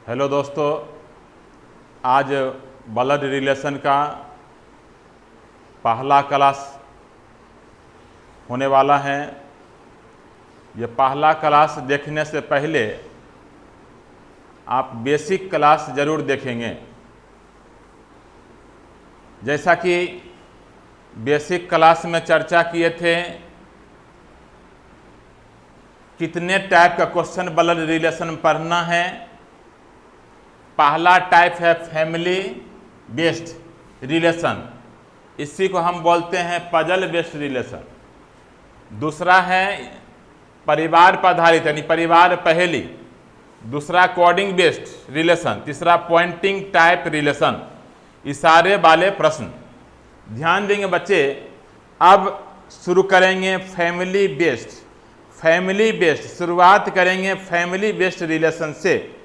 Hello दोस्तों, आज blood relation का पहला क्लास होने वाला है। ये पहला क्लास देखने से पहले आप बेसिक क्लास ज़रूर देखेंगे। जैसा कि बेसिक क्लास में चर्चा किए थे, कितने टाइप का क्वेश्चन ब्लड रिलेशन में पढ़ना है। पहला टाइप है फैमिली बेस्ड रिलेशन, इसी को हम बोलते हैं पजल बेस्ड रिलेशन। दूसरा है परिवार पर आधारित यानी परिवार पहेली। दूसरा कोडिंग बेस्ड रिलेशन। तीसरा पॉइंटिंग टाइप रिलेशन, इशारे वाले प्रश्न। ध्यान देंगे बच्चे। अब शुरू करेंगे फैमिली बेस्ड। फैमिली बेस्ड शुरुआत करेंगे फैमिली बेस्ड रिलेशन से।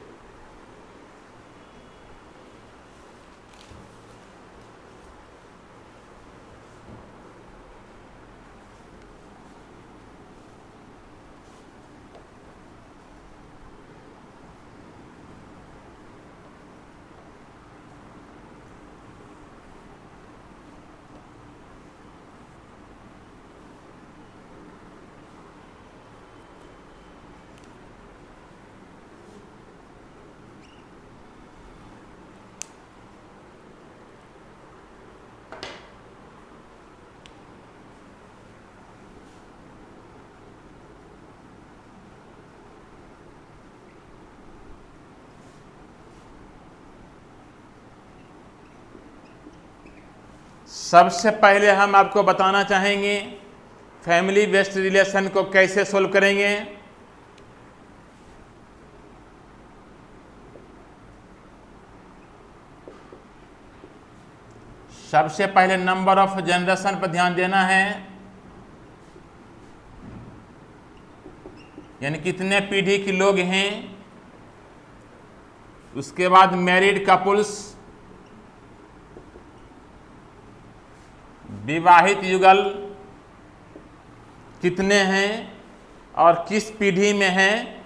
सबसे पहले हम आपको बताना चाहेंगे फैमिली बेस्ड रिलेशन को कैसे सोल्व करेंगे। सबसे पहले नंबर ऑफ जनरेशन पर ध्यान देना है, यानी कितने पीढ़ी के लोग हैं। उसके बाद मैरिड कपुल्स, विवाहित युगल कितने हैं और किस पीढ़ी में हैं।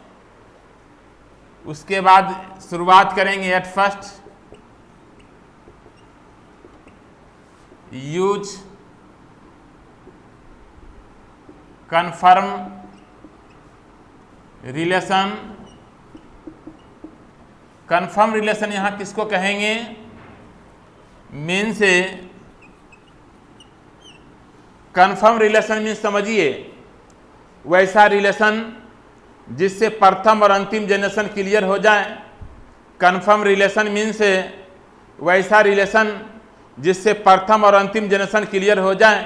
उसके बाद शुरुआत करेंगे at first use confirm relation. Confirm relation यहां किसको कहेंगे? मीन से कन्फर्म रिलेशन मीन समझिए वैसा रिलेशन जिससे प्रथम और अंतिम जनरेशन क्लियर हो जाए। कन्फर्म रिलेशन मीन से वैसा रिलेशन जिससे प्रथम और अंतिम जनरेशन क्लियर हो जाए।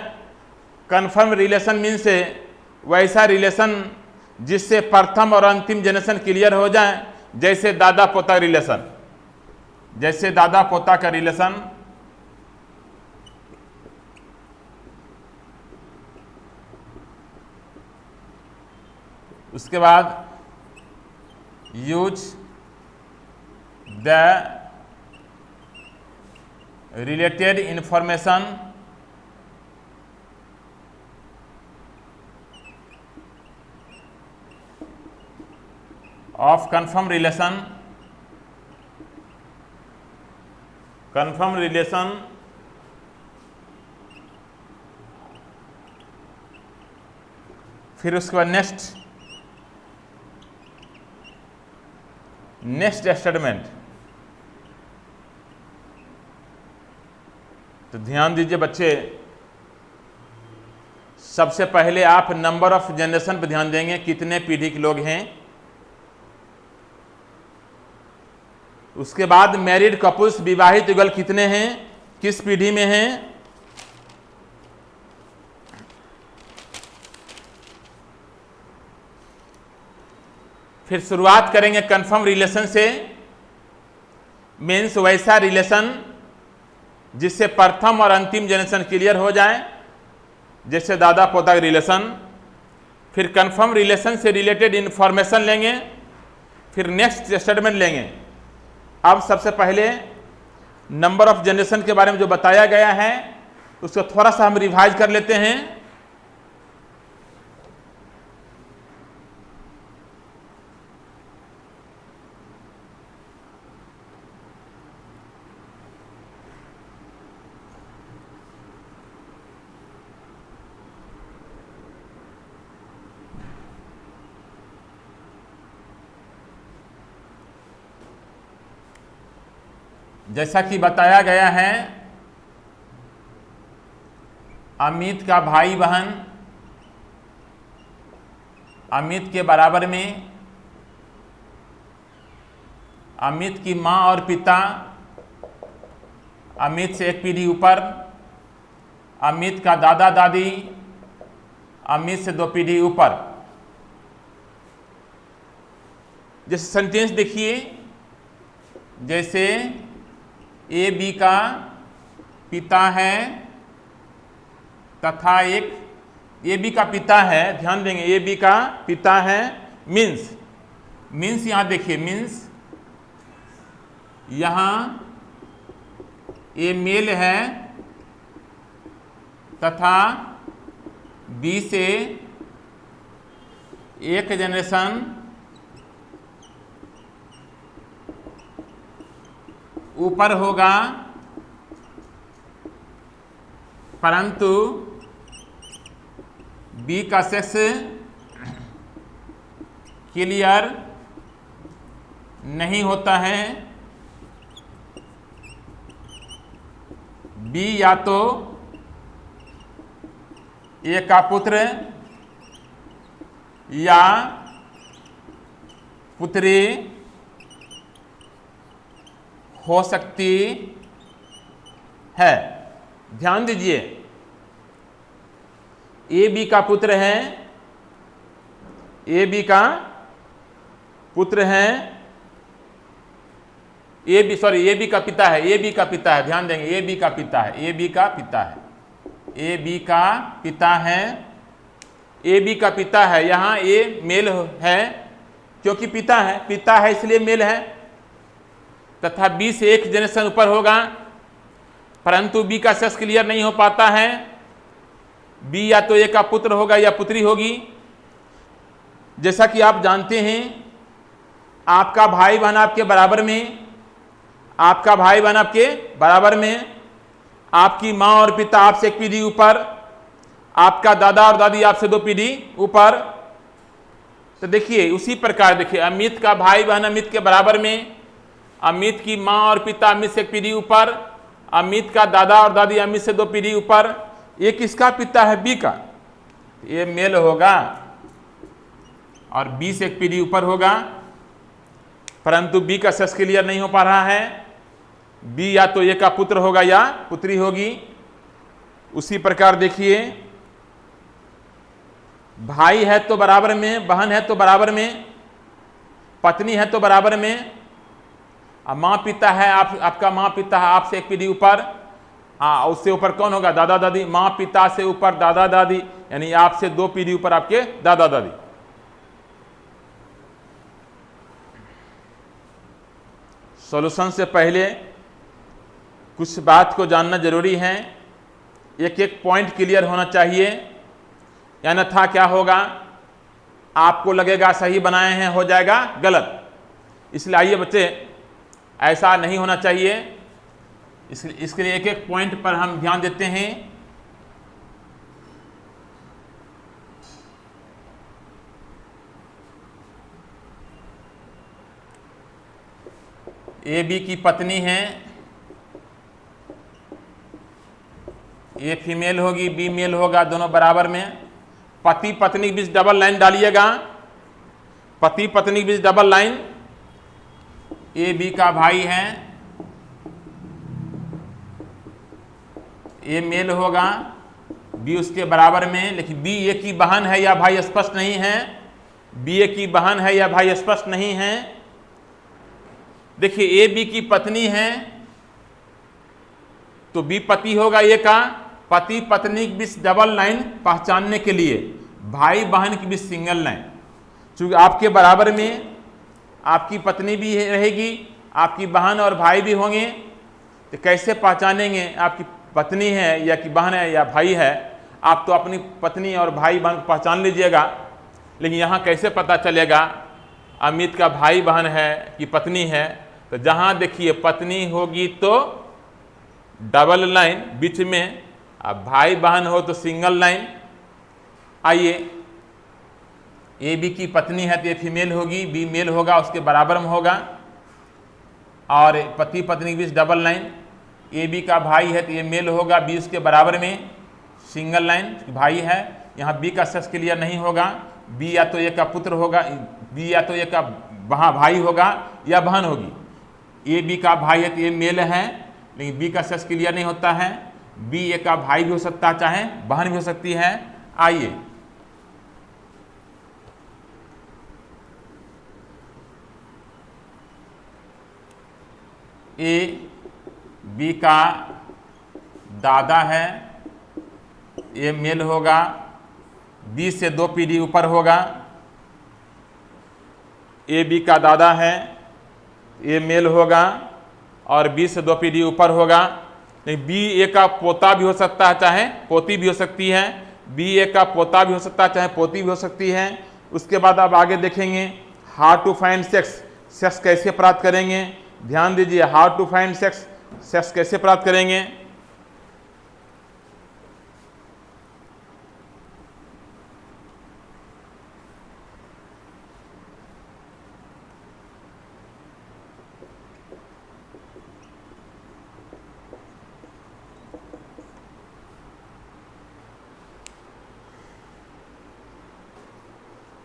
कन्फर्म रिलेशन मीन से वैसा रिलेशन जिससे प्रथम और अंतिम जनरेशन क्लियर हो जाए, जैसे दादा पोता रिलेशन। जैसे दादा पोता का रिलेशन। उसके बाद use the related information of confirm relation. Confirm relation फिर उसके बाद नेक्स्ट स्टेटमेंट। तो ध्यान दीजिए बच्चे, सबसे पहले आप नंबर ऑफ जनरेशन पर ध्यान देंगे, कितने पीढ़ी के लोग हैं। उसके बाद मैरिड कपुल्स, विवाहित युगल कितने हैं, किस पीढ़ी में हैं। फिर शुरुआत करेंगे कन्फर्म रिलेशन से। मीन्स वैसा रिलेशन जिससे प्रथम और अंतिम जनरेशन क्लियर हो जाए, जैसे दादा पोता का रिलेशन। फिर कन्फर्म रिलेशन से रिलेटेड इंफॉर्मेशन लेंगे, फिर नेक्स्ट स्टेटमेंट लेंगे। अब सबसे पहले नंबर ऑफ जनरेशन के बारे में जो बताया गया है उसको थोड़ा सा हम रिवाइज कर लेते हैं। जैसा कि बताया गया है, अमित का भाई बहन अमित के बराबर में, अमित की माँ और पिता अमित से एक पीढ़ी ऊपर, अमित का दादा दादी अमित से 2 पीढ़ी ऊपर। जैसे सेंटेंस देखिए, जैसे ए बी का पिता है तथा एक ए बी का पिता है, ध्यान देंगे, ए बी का पिता है, मीन्स यहां देखिए, मीन्स यहां ए मेल है तथा बी से एक जनरेशन ऊपर होगा, परंतु बी का सेक्स क्लियर नहीं होता है। बी या तो ए का पुत्र या पुत्री हो सकती है। ध्यान दीजिए, ए बी का पुत्र है, ए बी का पुत्र है, ए बी का पिता है, ए बी का पिता है, ध्यान देंगे, ए बी का पिता है, ए बी का पिता है, ए बी का पिता है, ए बी का पिता है। यहां ए मेल है क्योंकि पिता है इसलिए मेल है, तथा बी से एक जनरेशन ऊपर होगा, परंतु बी का सेक्स क्लियर नहीं हो पाता है। बी या तो ए का पुत्र होगा या पुत्री होगी। जैसा कि आप जानते हैं, आपका भाई बहन आपके बराबर में, आपका भाई बहन आपके बराबर में, आपकी माँ और पिता आपसे एक पीढ़ी ऊपर, आपका दादा और दादी आपसे 2 पीढ़ी ऊपर। तो देखिए, उसी प्रकार देखिए, अमित का भाई बहन अमित के बराबर में, अमित की माँ और पिता अमित से एक पीढ़ी ऊपर, अमित का दादा और दादी अमित से 2 पीढ़ी ऊपर। ये किसका पिता है? बी का। ये मेल होगा और बी से एक पीढ़ी ऊपर होगा, परंतु बी का सेक्स क्लियर नहीं हो पा रहा है। बी या तो ए का पुत्र होगा या पुत्री होगी। उसी प्रकार देखिए, भाई है तो बराबर में, बहन है तो बराबर में, पत्नी है तो बराबर में, माँ पिता है, आपका माँ पिता है आपसे एक पीढ़ी ऊपर, उससे ऊपर कौन होगा? दादा दादी। माँ पिता से ऊपर दादा दादी, यानी आपसे 2 पीढ़ी ऊपर आपके दादा दादी। सॉल्यूशन से पहले कुछ बात को जानना जरूरी है, एक एक पॉइंट क्लियर होना चाहिए, अन्यथा क्या होगा, आपको लगेगा सही बनाए हैं, हो जाएगा गलत। इसलिए आइए बच्चे, ऐसा नहीं होना चाहिए, इसके लिए एक एक पॉइंट पर हम ध्यान देते हैं। ए बी की पत्नी है, ए फीमेल होगी, बी मेल होगा, दोनों बराबर में। पति पत्नी के बीच डबल लाइन डालिएगा, पति पत्नी के बीच डबल लाइन। ए बी का भाई है, ए मेल होगा, बी उसके बराबर में, लेकिन बी ए की बहन है या भाई स्पष्ट नहीं है। बी ए की बहन है या भाई स्पष्ट नहीं है। देखिए, ए बी की पत्नी है तो बी पति होगा ए का। पति पत्नी के बीच डबल लाइन पहचानने के लिए, भाई बहन के बीच सिंगल लाइन। चूंकि आपके बराबर में आपकी पत्नी भी रहेगी, आपकी बहन और भाई भी होंगे, तो कैसे पहचानेंगे आपकी पत्नी है या कि बहन है या भाई है? आप तो अपनी पत्नी और भाई बहन को पहचान लीजिएगा, लेकिन यहाँ कैसे पता चलेगा अमित का भाई बहन है कि पत्नी है? तो जहाँ देखिए पत्नी होगी तो डबल लाइन बीच में, अब भाई बहन हो तो सिंगल लाइन। आइए, ए बी की पत्नी है तो ये फीमेल होगी, बी मेल होगा, उसके बराबर में होगा। और पति पत्नी के बीच डबल लाइन, ए बी का भाई है तो ये मेल होगा, बी उसके बराबर में सिंगल लाइन भाई है। यहाँ बी का सेक्स क्लियर नहीं होगा, बी या तो ए का पुत्र होगा, बी या तो ए का भाई होगा या बहन होगी। ए बी का भाई है तो ये मेल है, लेकिन बी का सेक्स क्लियर नहीं होता है। बी ए का भाई भी हो सकता है, चाहे बहन भी हो सकती है। आइए ए बी का दादा है, ये मेल होगा, बी से 2 पीढ़ी ऊपर होगा। ए बी का दादा है, ये मेल होगा और बी से 2 पीढ़ी ऊपर होगा। नहीं, बी ए का पोता भी हो सकता है, चाहे पोती भी हो सकती है। बी ए का पोता भी हो सकता है, चाहे पोती भी हो सकती है। उसके बाद आप आगे देखेंगे how to find sex, sex कैसे प्राप्त करेंगे। ध्यान दीजिए, how to find sex, sex कैसे प्राप्त करेंगे।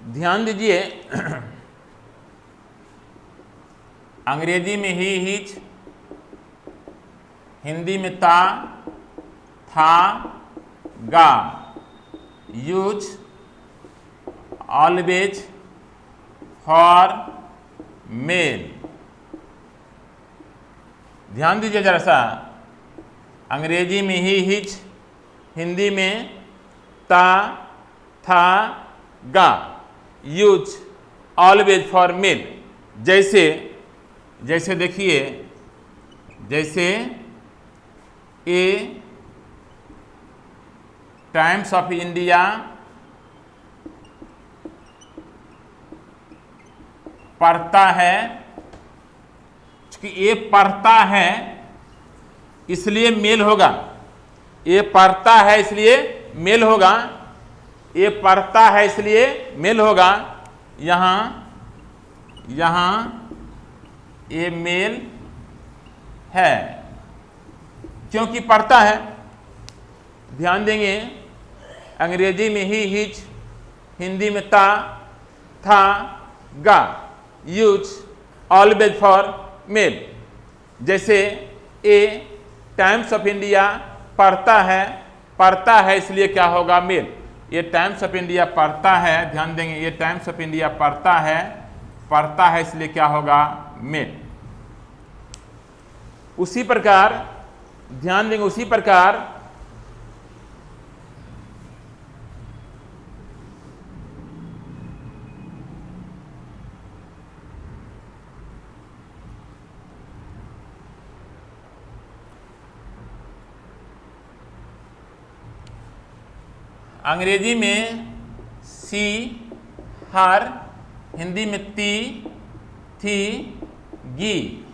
ध्यान दीजिए, अंग्रेजी में ही, हिच, हिंदी में ता, था, गा, यूज, ऑलवेज, फॉर, मेल। ध्यान दीजिए जरा सा, अंग्रेजी में ही, हिच, हिंदी में ता, था, गा, यूज, ऑलवेज, फॉर, मेल। जैसे जैसे देखिए, जैसे ए टाइम्स ऑफ इंडिया पढ़ता है, क्योंकि ए पढ़ता है इसलिए मेल होगा। ए पढ़ता है इसलिए मेल होगा, ये पढ़ता है इसलिए मेल होगा। यहां ये मेल है क्योंकि पढ़ता है। ध्यान देंगे, अंग्रेजी में ही, हिच, हिंदी में ता, था, गा, यूज, ऑलवेज, फॉर, मेल। जैसे ए टाइम्स ऑफ इंडिया पढ़ता है इसलिए क्या होगा, मेल। ये टाइम्स ऑफ इंडिया पढ़ता है, ध्यान देंगे, ये टाइम्स ऑफ इंडिया पढ़ता है इसलिए क्या होगा, मेल। उसी प्रकार ध्यान देंगे, उसी प्रकार अंग्रेजी में सी, हर, हिंदी में ती, थी, गी,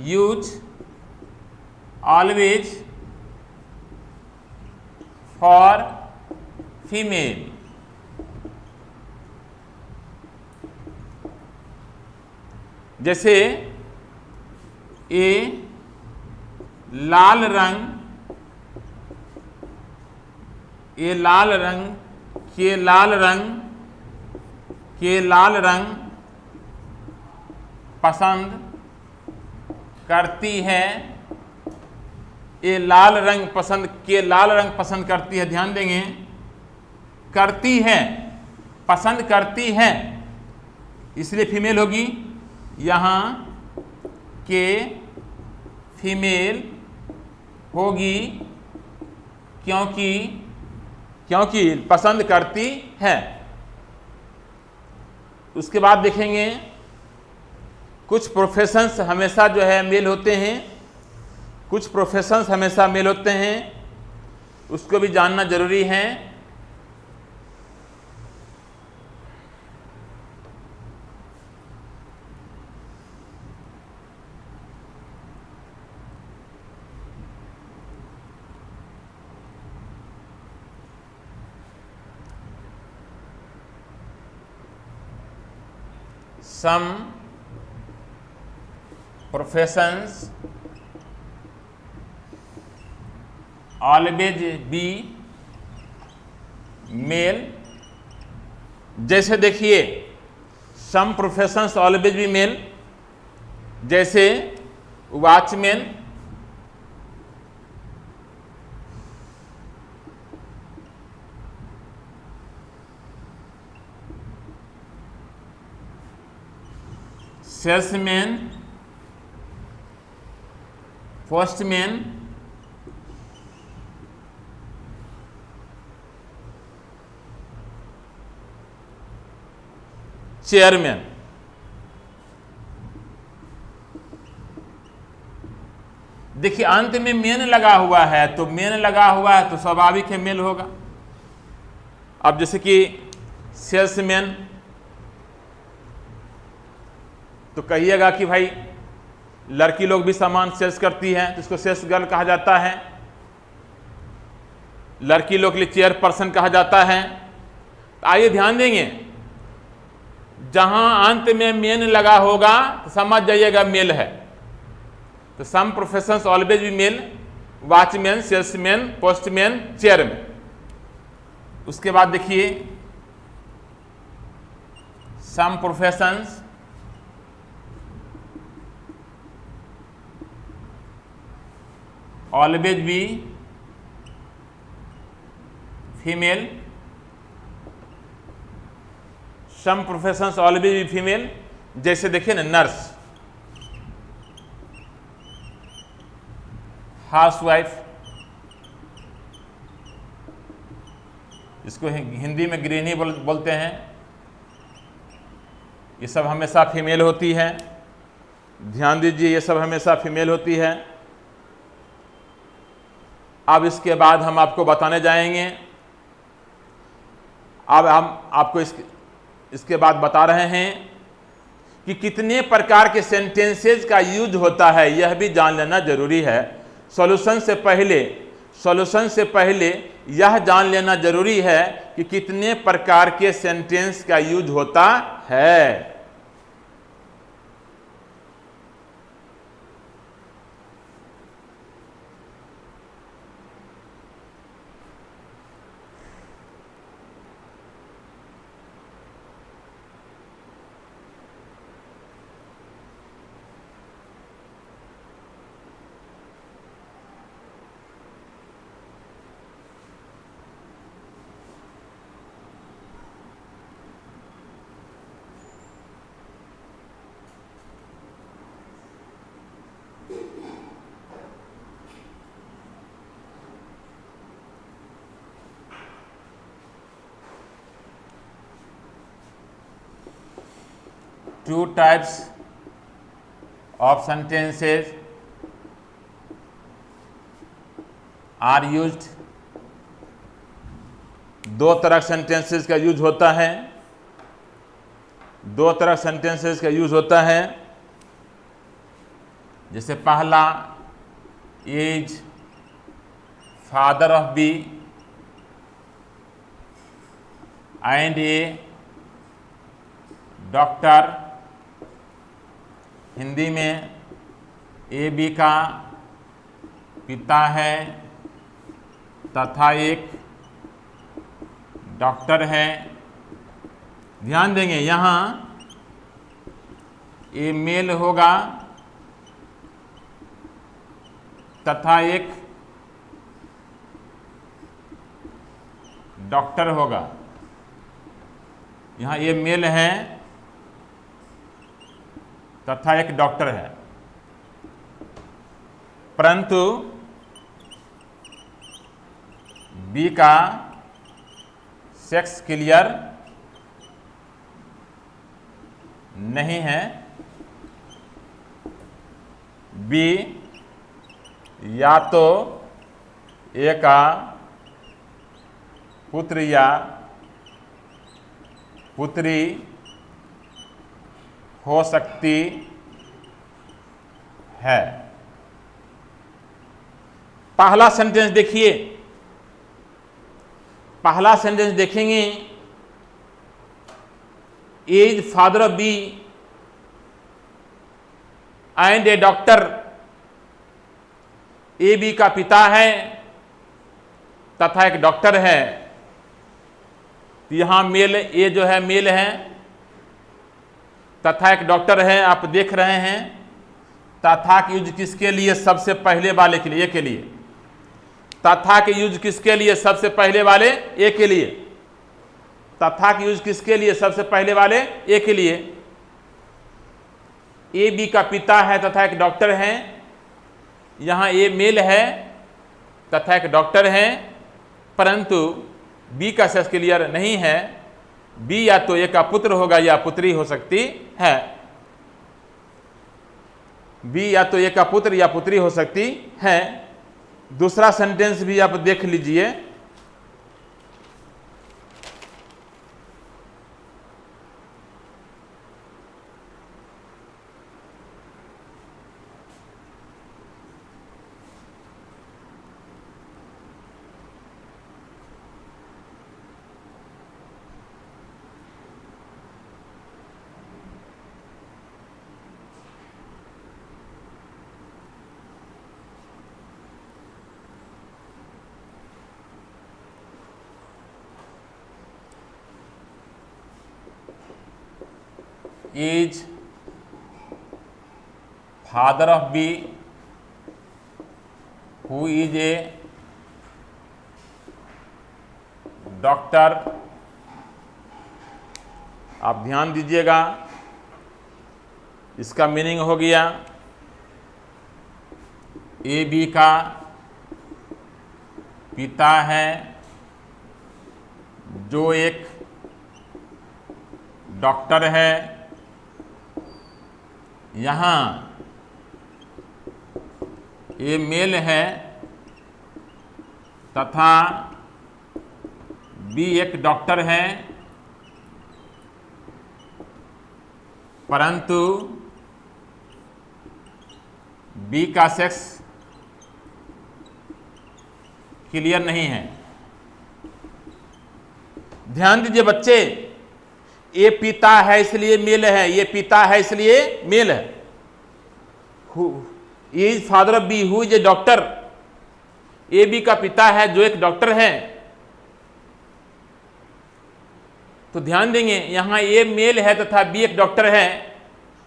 यूज, ऑलवेज, फॉर, फीमेल। जैसे ए लाल रंग, ये लाल रंग के लाल रंग पसंद करती है। ये लाल रंग पसंद करती है। ध्यान देंगे, करती है, पसंद करती है इसलिए फीमेल होगी। यहाँ के फीमेल होगी क्योंकि पसंद करती है। उसके बाद देखेंगे कुछ प्रोफेशंस हमेशा जो है मेल होते हैं, कुछ प्रोफेशंस हमेशा मेल होते हैं, उसको भी जानना जरूरी है। Some professions always be male. जैसे देखिए some professions always be male, जैसे वॉचमैन, सेल्समैन, पोस्टमैन, चेयरमैन। देखिए अंत में मेन लगा हुआ है, तो मेन लगा हुआ है तो स्वाभाविक है मेल होगा। अब जैसे कि सेल्समैन, तो कहिएगा कि भाई लड़की लोग भी सामान सेल्स करती हैं तो इसको सेल्स गर्ल कहा जाता है, लड़की लोग के लिए चेयर पर्सन कहा जाता है। तो आइए ध्यान देंगे, जहां अंत में मेन लगा होगा तो समझ जाइएगा मेल है। तो some professions always be male, watchman, salesman, postman, chairman. उसके बाद देखिए some professions always be female, some professions always be female. जैसे देखिए ना नर्स, हाउसवाइफ, इसको हिंदी में गृहिणी बोलते हैं, ये सब हमेशा फीमेल होती है। ध्यान दीजिए ये सब हमेशा फीमेल होती है। अब इसके बाद हम आपको बताने जाएंगे, अब हम आपको इसके बाद बता रहे हैं कि कितने प्रकार के सेंटेंसेस का यूज होता है, यह भी जान लेना जरूरी है। सॉल्यूशन से पहले यह जान लेना जरूरी है कि कितने प्रकार के सेंटेंस का यूज होता है। Two types of sentences are used। दो तरह सेंटेंसेस का यूज होता है, दो तरह सेंटेंसेस का यूज होता है। जैसे पहला, is father of B and a doctor. हिंदी में ए बी का पिता है तथा एक डॉक्टर है। ध्यान देंगे यहाँ ए मेल होगा तथा एक डॉक्टर होगा। यहाँ ये मेल है तथा एक डॉक्टर है, परंतु बी का सेक्स क्लियर नहीं है। बी या तो ए का पुत्र या पुत्री हो सकती है। पहला सेंटेंस देखिए, पहला सेंटेंस देखेंगे, is father of B and a doctor. A B का पिता है तथा एक डॉक्टर है। यहां मेल, ए जो है मेल है तथा एक डॉक्टर है। आप देख रहे हैं तथा की यूज किसके लिए? सबसे पहले वाले के लिए, ए के लिए। तथा की यूज किसके लिए? सबसे पहले वाले ए के लिए। तथा की यूज किसके लिए? सबसे पहले वाले ए के लिए। ए बी का पिता है तथा एक डॉक्टर है। यहां ए मेल है तथा एक डॉक्टर है, परंतु बी का सेक्स क्लियर नहीं है। बी या तो ए का पुत्र होगा या पुत्री हो सकती है। बी या तो ए का पुत्र या पुत्री हो सकती है। दूसरा सेंटेंस भी आप देख लीजिए। is father of B, who is a doctor. आप ध्यान दीजिएगा, इसका मीनिंग हो गया ए बी का पिता है जो एक डॉक्टर है। यहाँ ए मेल है तथा बी एक डॉक्टर है, परंतु बी का सेक्स क्लियर नहीं है। ध्यान दीजिए बच्चे, ये पिता है इसलिए मेल है, ये पिता है इसलिए मेल है। ये is father of B who is a doctor. A B का पिता है जो एक डॉक्टर है। तो ध्यान देंगे यहां ए मेल है तथा बी एक डॉक्टर है।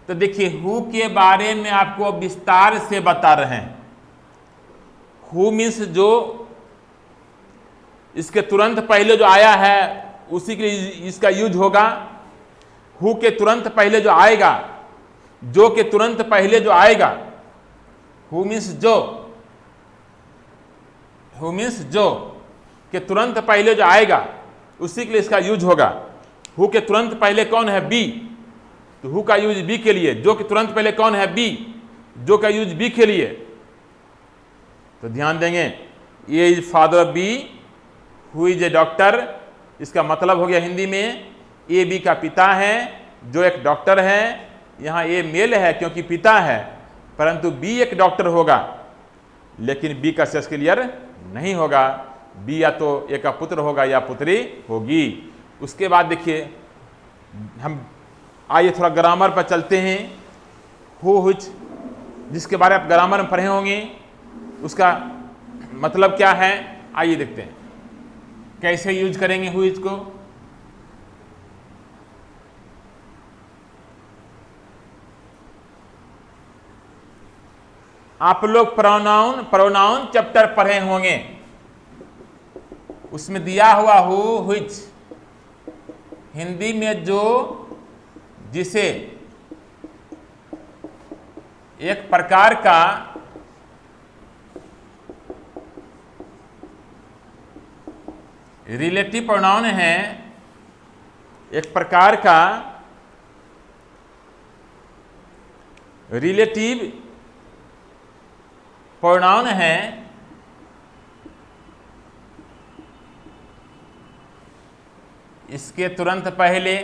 तो देखिए हु के बारे में आपको विस्तार से बता रहे हैं। हु मीन्स जो इसके तुरंत पहले जो आया है उसी के लिए इसका यूज होगा। हु के तुरंत पहले जो आएगा, जो के तुरंत पहले जो आएगा, हु मीन्स जो, हु मीन्स जो के तुरंत पहले जो आएगा उसी के लिए इसका यूज होगा। हु के तुरंत पहले कौन है? बी, तो हु का यूज बी के लिए। जो के तुरंत पहले कौन है? बी, जो का यूज बी के लिए। तो ध्यान देंगे ये is father of B who is a doctor. इसका मतलब हो गया हिंदी में ए बी का पिता है जो एक डॉक्टर है। यहाँ ए मेल है क्योंकि पिता है, परंतु बी एक डॉक्टर होगा, लेकिन बी का सेक्स क्लियर नहीं होगा। बी या तो ए का पुत्र होगा या पुत्री होगी। उसके बाद देखिए हम आइए थोड़ा ग्रामर पर चलते हैं। हु व्हिच, जिसके बारे में आप ग्रामर में पढ़े होंगे, उसका मतलब क्या है आइए देखते हैं कैसे यूज करेंगे हु व्हिच को। आप लोग प्रोनाउन चैप्टर पढ़े होंगे, उसमें दिया हुआ हु व्हिच हिंदी में जो जिसे एक प्रकार का रिलेटिव प्रोनाउन है, एक प्रकार का रिलेटिव प्रोनाउन है। इसके तुरंत पहले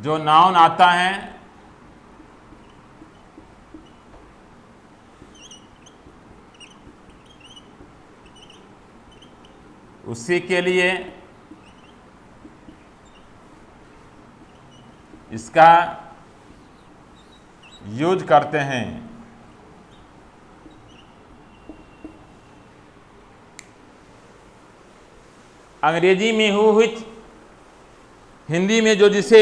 जो नाउन आता है उसी के लिए इसका यूज करते हैं। अंग्रेजी में हु व्हिच, हिंदी में जो जिसे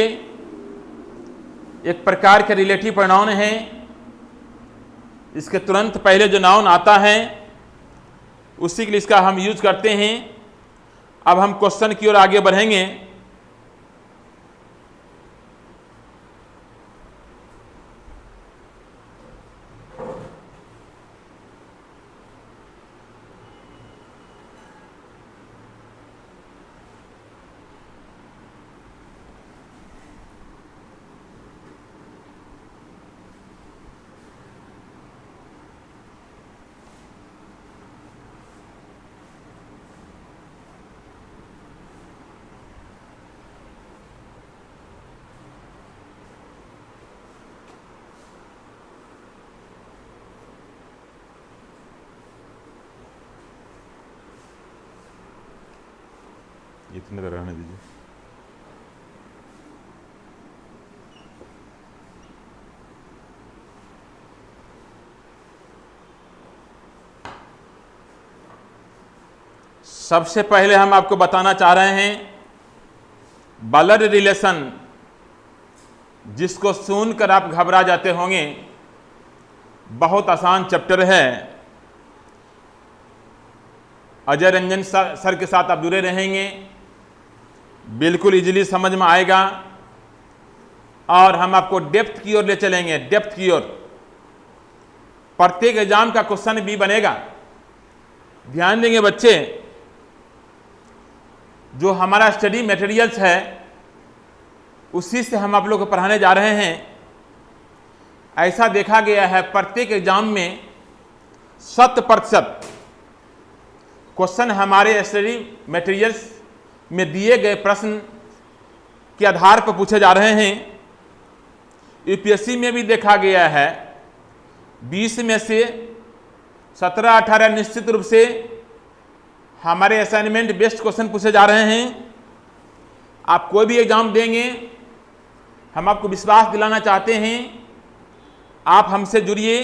एक प्रकार के रिलेटिव प्रोनाउन है, इसके तुरंत पहले जो नाउन आता है उसी के लिए इसका हम यूज करते हैं। अब हम क्वेश्चन की ओर आगे बढ़ेंगे। इतने तो रहने दीजिए। सबसे पहले हम आपको बताना चाह रहे हैं ब्लड रिलेशन, जिसको सुनकर आप घबरा जाते होंगे। बहुत आसान चैप्टर है। अजय रंजन सर के साथ आप जुड़े रहेंगे, बिल्कुल इजीली समझ में आएगा और हम आपको डेप्थ की ओर ले चलेंगे। डेप्थ की ओर प्रत्येक एग्जाम का क्वेश्चन भी बनेगा। ध्यान देंगे बच्चे, जो हमारा स्टडी मटेरियल्स है उसी से हम आप लोग को पढ़ाने जा रहे हैं। ऐसा देखा गया है प्रत्येक एग्जाम में 100% क्वेश्चन हमारे स्टडी मटेरियल्स में दिए गए प्रश्न के आधार पर पूछे जा रहे हैं। यूपीएससी में भी देखा गया है 20 में से 17-18 निश्चित रूप से हमारे असाइनमेंट बेस्ड क्वेश्चन पूछे जा रहे हैं। आप कोई भी एग्जाम देंगे, हम आपको विश्वास दिलाना चाहते हैं। आप हमसे जुड़िए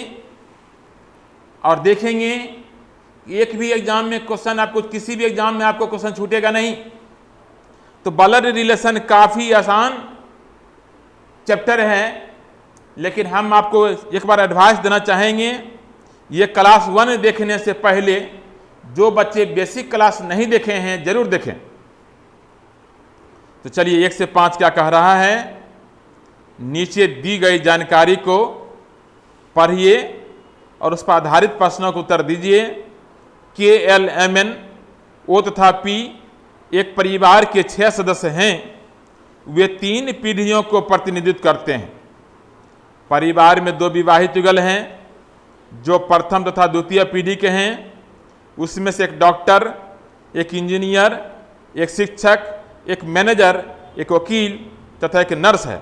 और देखेंगे एक भी एग्जाम में क्वेश्चन आपको, किसी भी एग्जाम में आपको क्वेश्चन छूटेगा नहीं। तो ब्लड रिलेशन काफ़ी आसान चैप्टर है, लेकिन हम आपको एक बार एडवाइस देना चाहेंगे, ये क्लास 1 देखने से पहले जो बच्चे बेसिक क्लास नहीं देखे हैं जरूर देखें। तो चलिए 1 से 5 क्या कह रहा है। नीचे दी गई जानकारी को पढ़िए और उस पर आधारित प्रश्नों को उत्तर दीजिए। KLMN, O तथा P एक परिवार के 6 सदस्य हैं। वे 3 पीढ़ियों को प्रतिनिधित्व करते हैं। परिवार में 2 विवाहित युगल हैं जो प्रथम तथा द्वितीय पीढ़ी के हैं। उसमें से एक डॉक्टर, एक इंजीनियर, एक शिक्षक, एक मैनेजर, एक वकील तथा एक नर्स है।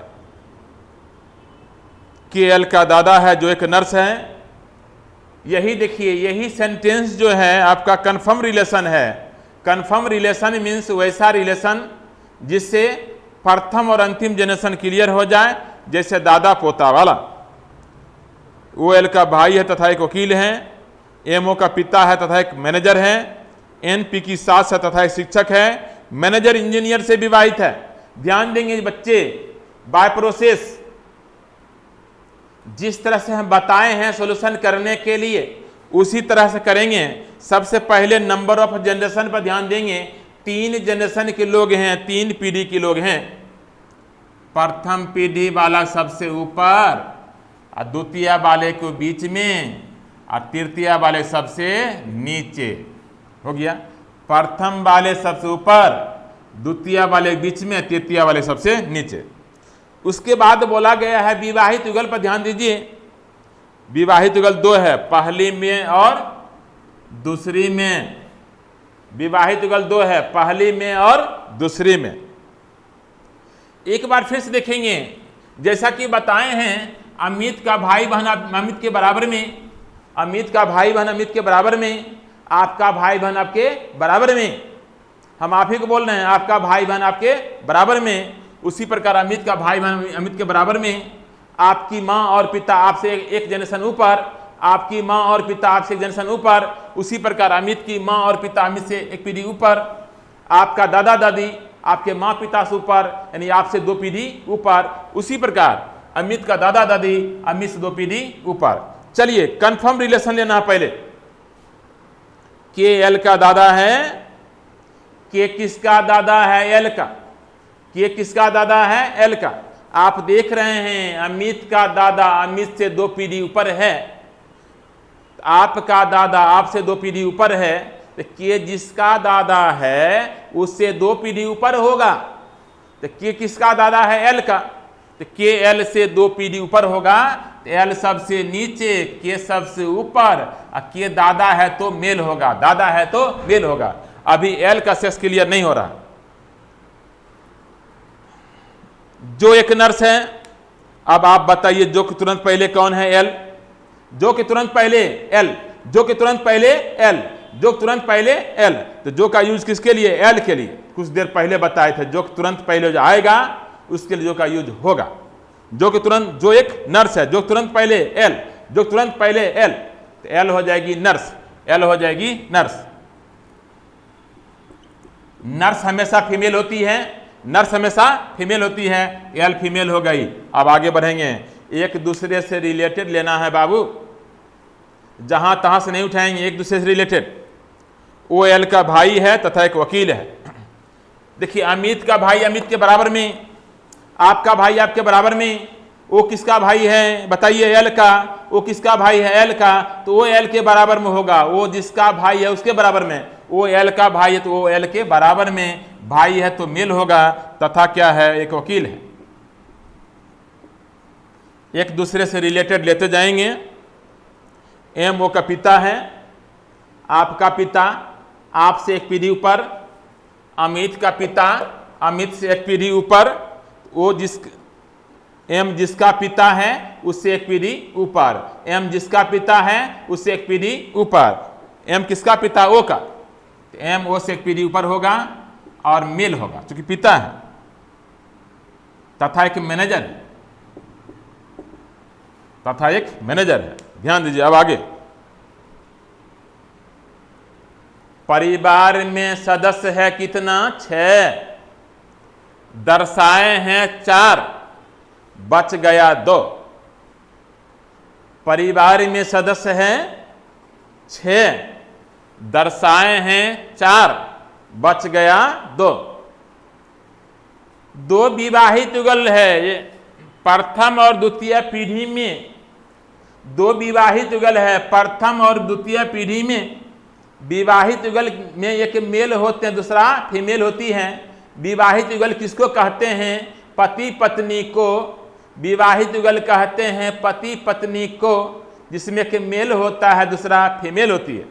KL का दादा है जो एक नर्स है। यही देखिए, यही सेंटेंस जो है आपका कन्फर्म रिलेशन है। कन्फर्म रिलेशन मीन्स वैसा रिलेशन जिससे प्रथम और अंतिम जनरेशन क्लियर हो जाए, जैसे दादा पोता वाला। OL का भाई है तथा एक वकील है। MO का पिता है तथा एक मैनेजर है। NP की सास है तथा एक शिक्षक है। मैनेजर इंजीनियर से विवाहित है। ध्यान देंगे बच्चे, बाय प्रोसेस जिस तरह से हम बताए हैं सॉल्यूशन करने के लिए उसी तरह से करेंगे। सबसे पहले नंबर ऑफ जनरेशन पर ध्यान देंगे। 3 जनरेशन के लोग हैं, 3 पीढ़ी के लोग हैं। प्रथम पीढ़ी वाला सबसे ऊपर और द्वितीय वाले को बीच में और तृतीय वाले सबसे नीचे। हो गया, प्रथम वाले सबसे ऊपर, द्वितीय वाले बीच में, तृतीय वाले सबसे नीचे। उसके बाद बोला गया है विवाहित युगल पर ध्यान दीजिए। विवाहित युगल 2 है, पहली में और दूसरी में। विवाहित युगल 2 है, पहली में और दूसरी में। एक बार फिर से देखेंगे, जैसा कि बताए हैं अमित का भाई बहन अमित के बराबर में, अमित का भाई बहन अमित के बराबर में, आपका भाई बहन आपके बराबर में। हम आप ही को बोल रहे हैं, आपका भाई बहन आपके बराबर में। उसी प्रकार अमित का भाई बहन अमित के बराबर में, आपकी माँ और पिता आपसे एक जनरेशन ऊपर, आपकी माँ और पिता आपसे एक जनरेशन ऊपर, उसी प्रकार अमित की माँ और पिता अमित से एक पीढ़ी ऊपर, आपका दादा दादी आपके माँ पिता से ऊपर, यानी आपसे 2 पीढ़ी ऊपर, उसी प्रकार अमित का दादा दादी अमित से 2 पीढ़ी ऊपर। चलिए कंफर्म रिलेशन लेना है पहले। के एल का दादा है, के किसका दादा है? एल का। के किसका दादा है? एल का। आप देख रहे हैं अमित का दादा अमित से 2 पीढ़ी ऊपर है, आपका दादा आपसे 2 पीढ़ी ऊपर है, तो के जिसका दादा है उससे 2 पीढ़ी ऊपर होगा। तो के किसका दादा है? एल का, तो के एल से 2 पीढ़ी ऊपर होगा। तो एल सबसे नीचे, के सबसे ऊपर, के दादा है तो मेल होगा, दादा है तो मेल होगा। अभी एल का सेक्स क्लियर नहीं हो रहा। जो एक नर्स है, अब आप बताइए जो कि तुरंत पहले कौन है? एल। जो कि तुरंत पहले एल, जो कि तुरंत पहले एल, जो तुरंत पहले एल। तो जो का यूज किसके लिए? एल के लिए। कुछ देर पहले बताए थे जो तुरंत पहले जो आएगा उसके लिए जो का यूज होगा। जो कि तुरंत, जो एक नर्स है, जो तुरंत पहले एल, जो तुरंत पहले एल, तो एल हो जाएगी नर्स, एल हो जाएगी नर्स। नर्स हमेशा फीमेल होती है, नर्स हमेशा फीमेल होती है, एल फीमेल हो गई। अब आगे बढ़ेंगे। एक दूसरे से रिलेटेड लेना है बाबू, जहां तहां से नहीं उठाएंगे, एक दूसरे से रिलेटेड। ओ एल का भाई है तथा एक वकील है। देखिए अमित का भाई अमित के बराबर में, आपका भाई आपके बराबर में। वो किसका भाई है? बताइए। एल का। वो किसका भाई है? एल का। तो वो एल के बराबर में होगा, वो जिसका भाई है उसके बराबर में। वो एल का भाई है तो वो एल के बराबर में, भाई है तो मेल होगा, तथा क्या है? एक वकील है। एक दूसरे से रिलेटेड लेते जाएंगे। एम ओ का पिता है, आपका पिता आपसे एक पीढ़ी ऊपर, अमित का पिता अमित से एक पीढ़ी ऊपर, वो एम जिसका पिता है उससे एक पीढ़ी ऊपर, एम जिसका पिता है उससे एक पीढ़ी ऊपर। एम किसका पिता? ओ का, तो एम ओ से एक पीढ़ी ऊपर होगा और मेल होगा क्योंकि पिता है, तथा एक मैनेजर है, तथा एक मैनेजर है। ध्यान दीजिए। अब आगे। परिवार में सदस्य है कितना? 6। दर्शाए हैं 4, बच गया 2। परिवार में सदस्य है 6, दर्शाए हैं 4, बच गया 2। 2 विवाहित युगल है। ये प्रथम और द्वितीय पीढ़ी में 2 विवाहित युगल है। प्रथम और द्वितीय पीढ़ी में विवाहित युगल में एक मेल होते हैं, दूसरा फीमेल होती है। विवाहित युगल किसको कहते हैं? पति पत्नी को विवाहित युगल कहते हैं, पति पत्नी को, जिसमें एक मेल होता है दूसरा फीमेल होती है।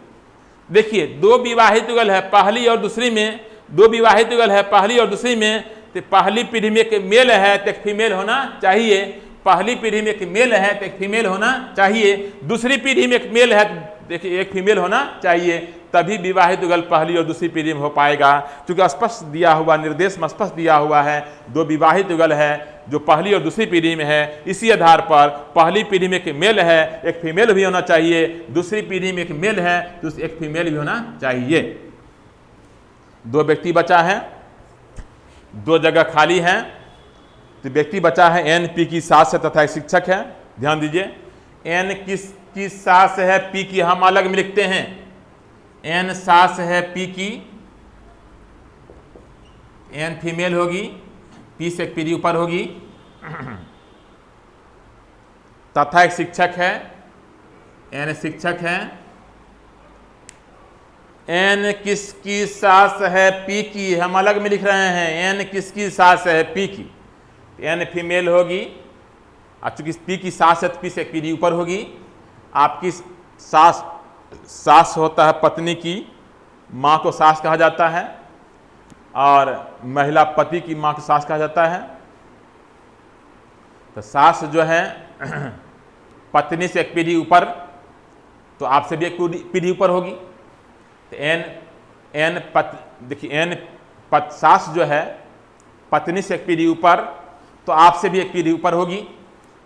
देखिए 2 विवाहित युगल है पहली और दूसरी में, 2 विवाहित युगल है पहली और दूसरी में, तो पहली पीढ़ी में एक मेल है तो एक फीमेल होना चाहिए। पहली पीढ़ी में एक मेल है तो एक फीमेल होना चाहिए। दूसरी पीढ़ी में एक मेल है देखिए एक फीमेल होना चाहिए, तभी विवाहित युगल पहली और दूसरी पीढ़ी में हो पाएगा। क्योंकि स्पष्ट दिया हुआ निर्देश में स्पष्ट दिया हुआ है 2 विवाहित युगल है जो पहली और दूसरी पीढ़ी में है। इसी आधार पर पहली पीढ़ी में एक मेल है, एक फीमेल भी होना चाहिए। दूसरी पीढ़ी में एक मेल है तो एक फीमेल भी होना चाहिए। 2 व्यक्ति बचा है, 2 जगह खाली है, तो व्यक्ति बचा है एन पी की सास है तथा एक शिक्षक है। ध्यान दीजिए। एन किसकी सास है? पी की। हम अलग में लिखते हैं एन सास है पी की, एन फीमेल होगी, पी से एक पीढ़ी ऊपर होगी, तथा एक शिक्षक है, एन शिक्षक है। एन किसकी सास है? पी की। हम अलग में लिख रहे हैं एन किसकी सास है? पी की। एन फीमेल होगी, चूंकि पी की सास है तो पी से एक पीढ़ी ऊपर होगी। आपकी सास होता है पत्नी की, माँ को सास कहा जाता है, और महिला पति की माँ को सास कहा जाता है। तो सास जो है पत्नी से एक पीढ़ी ऊपर, तो आपसे भी एक पीढ़ी ऊपर होगी। तो देखिए सास जो है पत्नी से एक पीढ़ी ऊपर, तो आपसे भी एक पीढ़ी ऊपर होगी।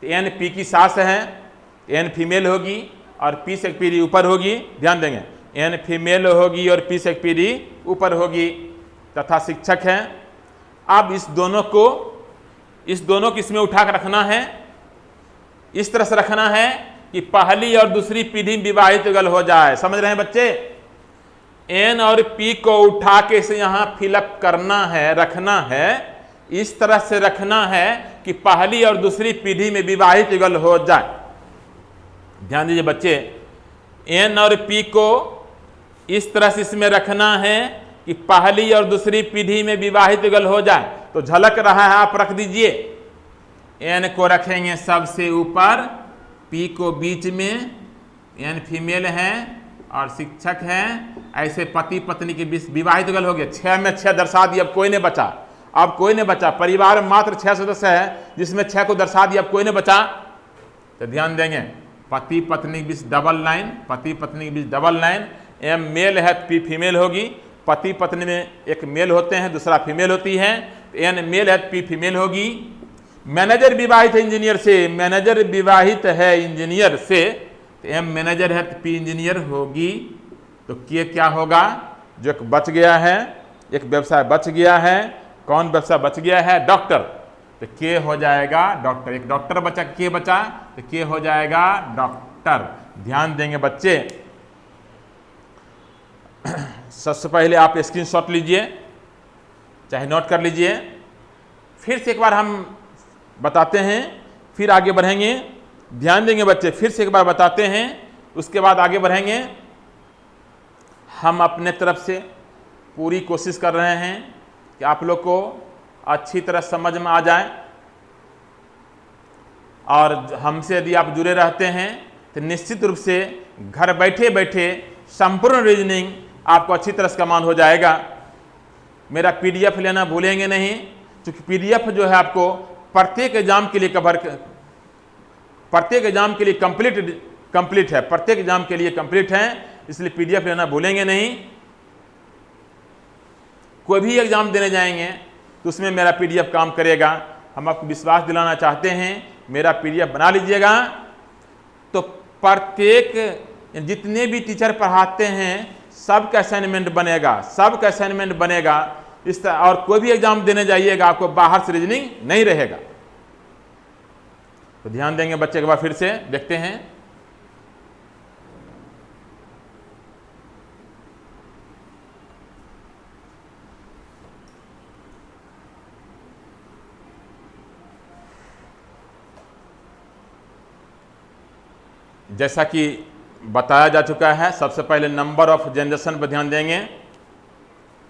तो एन पी की सास है, एन फीमेल होगी और पी से एक पीढ़ी ऊपर होगी। ध्यान देंगे, एन फीमेल होगी और पी से एक पीढ़ी ऊपर होगी, तथा शिक्षक हैं। अब इस दोनों को इसमें उठा कर रखना है, इस तरह से रखना है कि पहली और दूसरी पीढ़ी विवाहित युगल हो जाए। समझ रहे हैं बच्चे? एन और पी को उठा के इसे यहां फिलअप करना है, रखना है, इस तरह से रखना है कि पहली और दूसरी पीढ़ी में विवाहित युगल हो जाए। ध्यान दीजिए बच्चे, एन और पी को इस तरह से इसमें रखना है कि पहली और दूसरी पीढ़ी में विवाहित युगल हो जाए। तो झलक रहा है, आप रख दीजिए। एन को रखेंगे सबसे ऊपर, पी को बीच में, एन फीमेल है और शिक्षक है। ऐसे पति पत्नी के बीच विवाहित युगल हो गया। 6 में 6 दर्शा दिया, अब कोई नहीं बचा, अब कोई नहीं बचा। परिवार में मात्र 6 सदस्य है, जिसमें 6 को दर्शा दिया, अब कोई नहीं बचा। तो ध्यान देंगे, पति पत्नी के बीच डबल लाइन, पति पत्नी के बीच डबल लाइन। एम मेल है, पी फीमेल होगी। पति पत्नी में एक मेल होते हैं, दूसरा फीमेल होती है। एन मेल है, पी फीमेल होगी। मैनेजर विवाहित है इंजीनियर से, मैनेजर विवाहित है इंजीनियर से, तो एम मैनेजर है, पी इंजीनियर होगी। तो के क्या होगा? जो एक बच गया है, एक व्यवसाय बच गया है। कौन व्यवसाय बच गया है? डॉक्टर। तो के हो जाएगा डॉक्टर। एक डॉक्टर बचा, के बचा, तो के हो जाएगा डॉक्टर। ध्यान देंगे बच्चे, सबसे पहले आप स्क्रीनशॉट लीजिए, चाहे नोट कर लीजिए। फिर से एक बार हम बताते हैं, फिर आगे बढ़ेंगे। ध्यान देंगे बच्चे, फिर से एक बार बताते हैं, उसके बाद आगे बढ़ेंगे। हम अपने तरफ से पूरी कोशिश कर रहे हैं कि आप लोग को अच्छी तरह समझ में आ जाए। और हमसे यदि आप जुड़े रहते हैं तो निश्चित रूप से घर बैठे बैठे संपूर्ण रीजनिंग आपको अच्छी तरह से कमांड हो जाएगा। मेरा पीडीएफ लेना भूलेंगे नहीं, क्योंकि पीडीएफ जो है आपको प्रत्येक एग्जाम के लिए प्रत्येक एग्जाम के लिए कंप्लीट है, प्रत्येक एग्जाम के लिए कंप्लीट है, इसलिए पीडीएफ लेना भूलेंगे नहीं। कोई भी एग्जाम देने जाएंगे तो उसमें मेरा पीडीएफ काम करेगा। हम आपको विश्वास दिलाना चाहते हैं, मेरा पीडीएफ बना लीजिएगा। तो प्रत्येक जितने भी टीचर पढ़ाते हैं सबका असाइनमेंट बनेगा, सबका असाइनमेंट बनेगा इस तरह। और कोई भी एग्जाम देने जाइएगा आपको बाहर से रीजनिंग नहीं रहेगा। तो ध्यान देंगे बच्चे, एक बार फिर से देखते हैं। जैसा कि बताया जा चुका है, सबसे पहले नंबर ऑफ जनरेशन पर ध्यान देंगे।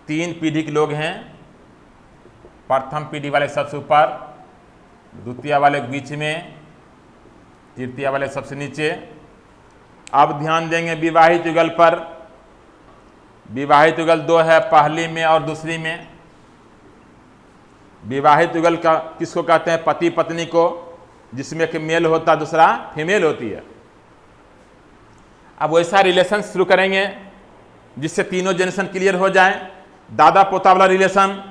3 पीढ़ी के लोग हैं। प्रथम पीढ़ी वाले सबसे ऊपर, द्वितीय वाले बीच में, तृतीय वाले सबसे नीचे। अब ध्यान देंगे विवाहित युगल पर। विवाहित युगल 2 है, पहली में और दूसरी में। विवाहित युगल का किसको कहते हैं? पति पत्नी को, जिसमें एक मेल होता, दूसरा फीमेल होती है। अब वैसा रिलेशन शुरू करेंगे जिससे तीनों जनरेशन क्लियर हो जाए। दादा पोता वाला रिलेशन।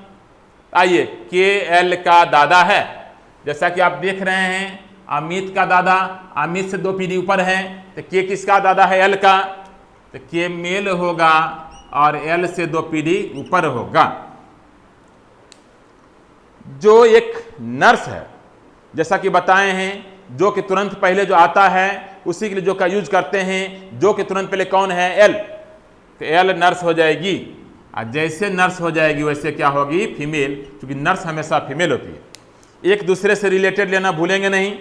आइए, के एल का दादा है, जैसा कि आप देख रहे हैं। अमित का दादा, अमित से 2 पीढ़ी ऊपर है, तो के किसका दादा है? एल का। तो के मेल होगा और एल से 2 पीढ़ी ऊपर होगा। जो एक नर्स है, जैसा कि बताए हैं, जो कि तुरंत पहले जो आता है उसी के लिए जो का यूज करते हैं। जो कि तुरंत पहले कौन है? एल। तो एल नर्स हो जाएगी। और जैसे नर्स हो जाएगी वैसे क्या होगी? फीमेल, क्योंकि नर्स हमेशा फीमेल होती है। एक दूसरे से रिलेटेड लेना भूलेंगे नहीं।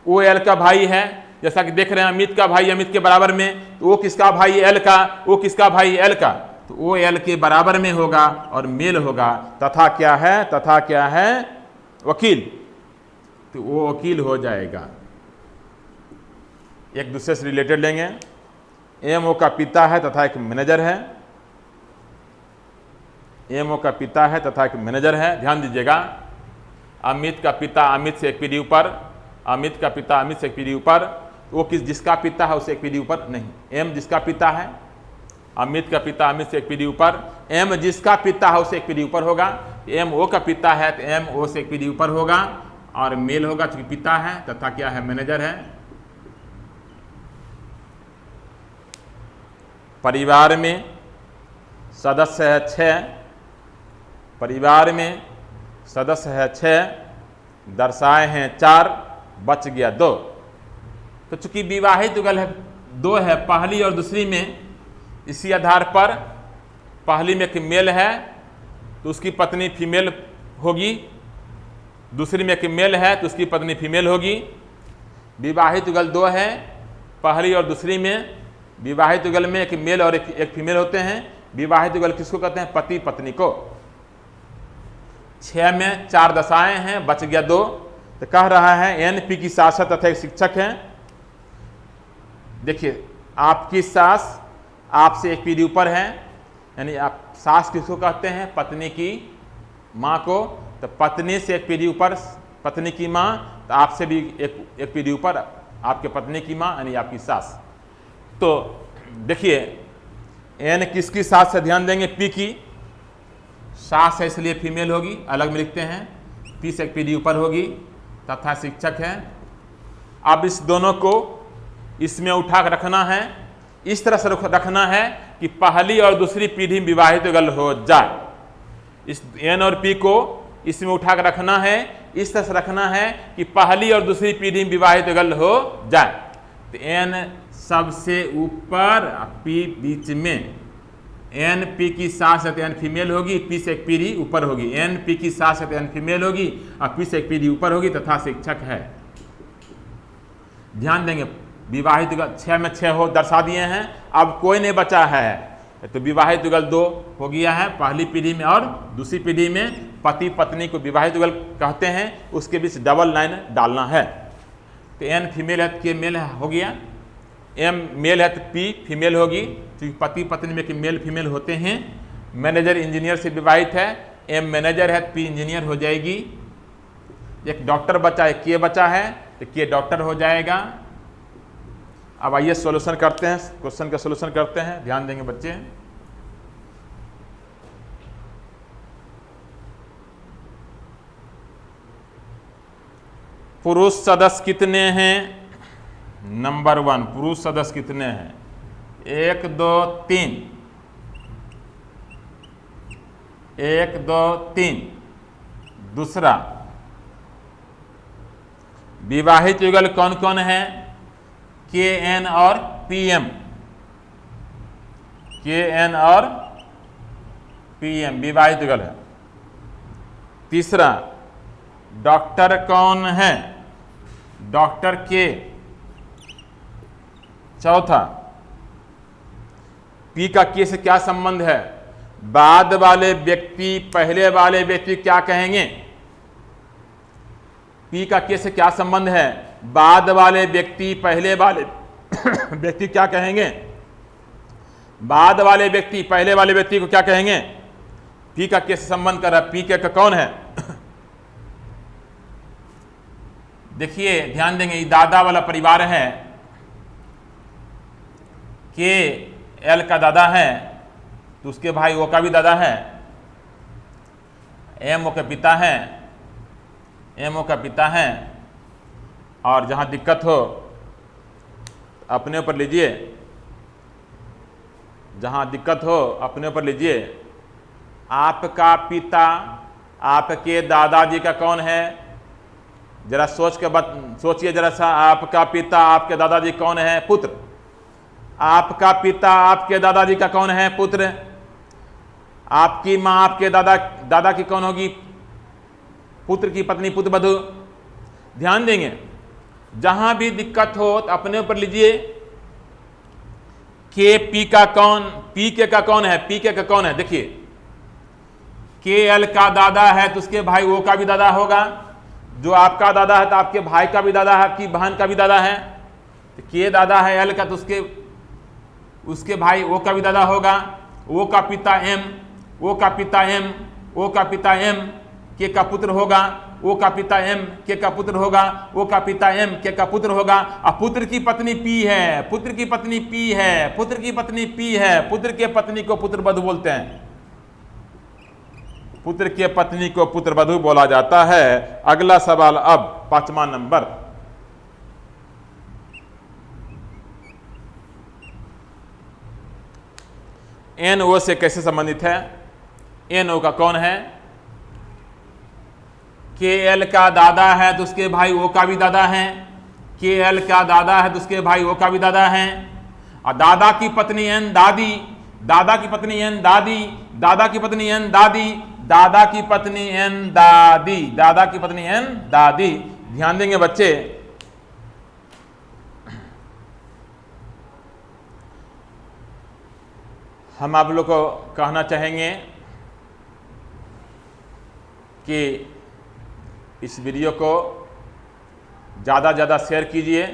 वो एल का भाई है, जैसा कि देख रहे हैं अमित का भाई अमित के बराबर में, तो वो किसका भाई? एल का। वो किसका भाई? एल का। तो वो एल के बराबर में होगा और मेल होगा। तथा क्या है? तथा क्या है? वकील। तो वो वकील हो जाएगा। एक दूसरे से रिलेटेड लेंगे। एमओ का पिता है तथा एक मैनेजर है। एमओ का पिता है तथा एक मैनेजर है। ध्यान दीजिएगा, अमित का पिता अमित से एक पीढ़ी ऊपर, अमित का पिता अमित से एक पीढ़ी ऊपर। वो जिसका पिता है उसे एक पीढ़ी ऊपर नहीं। एम जिसका पिता है, अमित का पिता अमित से एक पीढ़ी ऊपर, एम जिसका पिता है उसे एक पीढ़ी ऊपर होगा, एम ओ का पिता है तो एम ओ से एक पीढ़ी ऊपर होगा, और मेल होगा चूंकि पिता है तथा क्या है, मैनेजर है। परिवार में सदस्य है 6, परिवार में सदस्य है 6, दर्शाए हैं 4, बच गया 2। तो चूंकि विवाहित युगल है 2 है पहली और दूसरी में, इसी आधार पर पहली में एक मेल है तो उसकी पत्नी फीमेल होगी, दूसरी में एक मेल है तो उसकी पत्नी फीमेल होगी। विवाहित युगल 2 है पहली और दूसरी में, विवाहित युगल में एक मेल और एक फीमेल होते हैं। विवाहित युगल किसको कहते हैं, पति पत्नी को। 6 में 4 दशाएं हैं, बच गया 2। तो कह रहा है एनपी की सास तथा एक शिक्षक है। देखिए आपकी सास आपसे एक पीढ़ी ऊपर है, यानी आप सास किसको कहते हैं, पत्नी की माँ को। तो पत्नी से एक पीढ़ी ऊपर पत्नी की माँ, तो आपसे भी एक पीढ़ी ऊपर आपके पत्नी की माँ यानी आपकी सास। तो देखिए एन किसकी सास से ध्यान देंगे, पी की सास है इसलिए फीमेल होगी, अलग में लिखते हैं, पी से एक पीढ़ी ऊपर होगी तथा शिक्षक है। अब इस दोनों को इसमें उठा कर रखना है, इस तरह से रखना है कि पहली और दूसरी पीढ़ी विवाहित युगल हो जाए। इस एन और पी को इसमें उठा कर रखना है, इस तरह से रखना है कि पहली और दूसरी पीढ़ी विवाहित युगल हो जाए। तो एन सबसे ऊपर, पी बीच में, एन पी की सास है तो एन फीमेल होगी, पी से एक पीढ़ी ऊपर होगी, एन पी की सास है तो एन फीमेल होगी और पी से एक पीढ़ी ऊपर होगी तथा शिक्षक है। ध्यान देंगे विवाहित युगल 6 में 6 हो दर्शा दिए हैं, अब कोई नहीं बचा है। तो विवाहित युगल 2 हो गया है पहली पीढ़ी में और दूसरी पीढ़ी में। पति पत्नी को विवाहित युगल कहते हैं, उसके बीच डबल लाइन डालना है। तो एन फीमेल है तो के मेल हो गया, एम मेल है तो पी फीमेल होगी, क्योंकि पति पत्नी में के मेल फीमेल होते हैं। मैनेजर इंजीनियर से विवाहित है, एम मैनेजर है तो पी इंजीनियर हो जाएगी। एक डॉक्टर बचा है, के बचा है तो के डॉक्टर हो जाएगा। अब आइए सॉल्यूशन करते हैं, क्वेश्चन का सॉल्यूशन करते हैं, ध्यान देंगे बच्चे। पुरुष सदस्य कितने हैं, नंबर 1 पुरुष सदस्य कितने हैं, 1 2 3, 1 2 3। दूसरा विवाहित युगल कौन कौन है, के एन और पी एम, के एन और पी एम विवाहित युगल है। तीसरा डॉक्टर कौन है, डॉक्टर के। चौथा पी का के से क्या संबंध है, बाद वाले व्यक्ति पहले वाले व्यक्ति क्या कहेंगे, पी का के से क्या संबंध है, बाद वाले व्यक्ति पहले वाले व्यक्ति क्या कहेंगे, बाद वाले व्यक्ति पहले वाले व्यक्ति को क्या कहेंगे। पी का के से संबंध कर रहा है, पी के का कौन है। देखिए ध्यान देंगे, दादा वाला परिवार है, के एल का दादा है तो उसके भाई ओ का भी दादा है, एम ओ का पिता है, एम ओ का पिता है। और जहां दिक्कत हो अपने ऊपर लीजिए, जहां दिक्कत हो अपने ऊपर लीजिए। आपका पिता आपके दादाजी का कौन है, जरा सोचिए जरा सा, आपका पिता आपके दादाजी कौन है, पुत्र। आपका पिता आपके दादाजी का कौन है, पुत्र। आपकी मां आपके दादा की कौन होगी, पुत्र की पत्नी, पुत्रवधू। ध्यान देंगे जहां भी दिक्कत हो तो अपने ऊपर लीजिए। के पी का कौन, पी के का कौन है, पी के का कौन है। देखिए के एल का दादा है तो उसके भाई ओ का भी दादा होगा, जो आपका दादा है तो आपके भाई का भी दादा है, आपकी बहन का भी दादा है। तो के दादा है एल का तो उसके भाई ओ का भी दादा होगा। ओ का पिता एम, ओ का पिता एम, ओ का पिता एम, के का पुत्र होगा। ओ का पिता एम के का पुत्र होगा, ओ का पिता एम के का पुत्र होगा। अब पुत्र की पत्नी पी है, पुत्र की पत्नी पी है, पुत्र की पत्नी पी है, पुत्र के पत्नी को पुत्रवधू बोलते हैं, पुत्र के पत्नी को पुत्रवधू बोला जाता है। अगला सवाल अब 5वां नंबर, एन ओ से कैसे संबंधित है? एन ओ का कौन है? के एल का दादा है तो उसके भाई ओ का भी दादा है, के एल का दादा है तो उसके भाई ओ का भी दादा है। और दादा की पत्नी एन दादी, दादा की पत्नी एन दादी, दादा की पत्नी एन दादी, दादा की पत्नी एन दादी, दादा की पत्नी एन दादी। ध्यान देंगे बच्चे, हम आप लोग को कहना चाहेंगे कि इस वीडियो को ज़्यादा से ज़्यादा शेयर कीजिए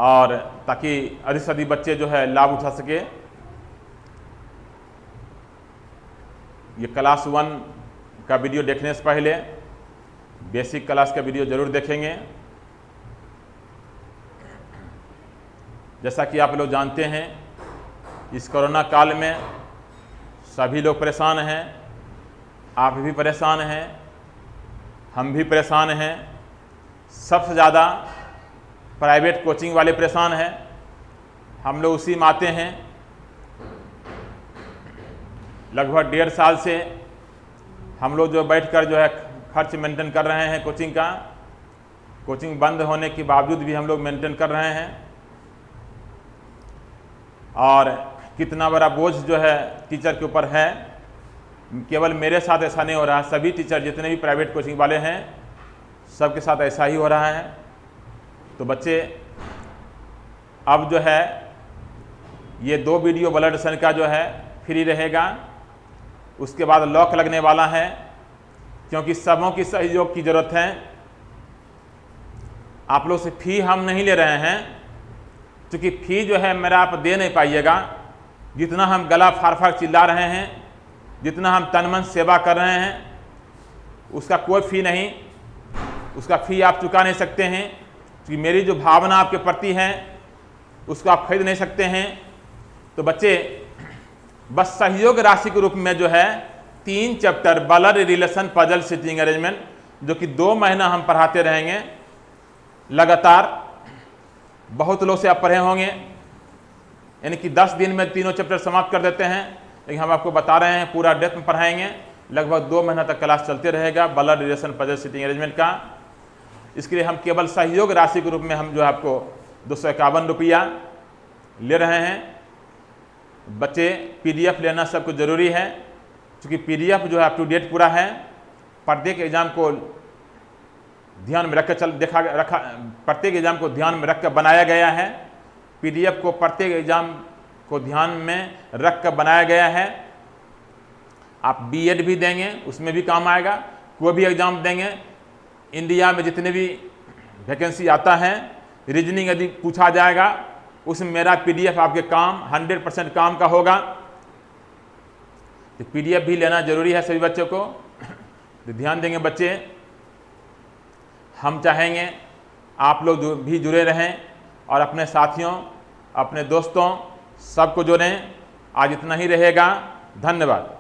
और ताकि अधिक से अधिक बच्चे जो है लाभ उठा सके। ये क्लास 1 का वीडियो देखने से पहले बेसिक क्लास का वीडियो ज़रूर देखेंगे। जैसा कि आप लोग जानते हैं, इस कोरोना काल में सभी लोग परेशान हैं, आप भी परेशान हैं, हम भी परेशान हैं। सबसे ज़्यादा प्राइवेट कोचिंग वाले परेशान हैं, हम लोग उसी में आते हैं। लगभग 1.5 साल से हम लोग जो बैठकर जो है खर्च मेंटेन कर रहे हैं कोचिंग का, कोचिंग बंद होने के बावजूद भी हम लोग मेंटेन कर रहे हैं। और कितना बड़ा बोझ जो है टीचर के ऊपर है। केवल मेरे साथ ऐसा नहीं हो रहा, सभी टीचर जितने भी प्राइवेट कोचिंग वाले हैं सबके साथ ऐसा ही हो रहा है। तो बच्चे अब जो है ये 2 वीडियो ब्लड डोनेशन का जो है फ्री रहेगा, उसके बाद लॉक लगने वाला है, क्योंकि सबों की सहयोग की ज़रूरत है। आप लोग से फ़ी हम नहीं ले रहे हैं, क्योंकि फ़ी जो है मेरा आप दे नहीं पाइएगा। जितना हम गला फाड़ फाड़ चिल्ला रहे हैं, जितना हम तन मन सेवा कर रहे हैं, उसका कोई फ़ी नहीं, उसका फ़ी आप चुका नहीं सकते हैं, क्योंकि मेरी जो भावना आपके प्रति है उसको आप खरीद नहीं सकते हैं। तो बच्चे बस सहयोग राशि के रूप में जो है 3 chapter blood relation puzzle sitting arrangement, जो कि 2 महीना हम पढ़ाते रहेंगे लगातार। बहुत लोग से आप पढ़े होंगे, यानी कि 10 दिन में तीनों चैप्टर समाप्त कर देते हैं, लेकिन हम आपको बता रहे हैं पूरा डेप्थ में पढ़ाएंगे। लगभग 2 महीना तक क्लास चलते रहेगा blood relation puzzle sitting arrangement का। इसके लिए हम केवल सहयोग राशि के रूप में हम जो है आपको 251 रुपया ले रहे हैं। बच्चे PDF लेना सबको ज़रूरी है, क्योंकि PDF जो है अप टू डेट पूरा है। प्रत्येक एग्ज़ाम को ध्यान में रखकर प्रत्येक एग्ज़ाम को ध्यान में रखकर बनाया गया है। PDF को प्रत्येक एग्ज़ाम को ध्यान में रख कर बनाया गया है। आप B.Ed भी देंगे उसमें भी काम आएगा, कोई भी एग्ज़ाम देंगे, इंडिया में जितने भी वैकेंसी आता है, रीजनिंग यदि पूछा जाएगा उसमें मेरा PDF आपके काम 100% काम का होगा। तो PDF भी लेना ज़रूरी है सभी बच्चों को। तो ध्यान देंगे बच्चे, हम चाहेंगे आप लोग भी जुड़े रहें और अपने साथियों, अपने दोस्तों सबको जोड़ें। आज इतना ही रहेगा, धन्यवाद।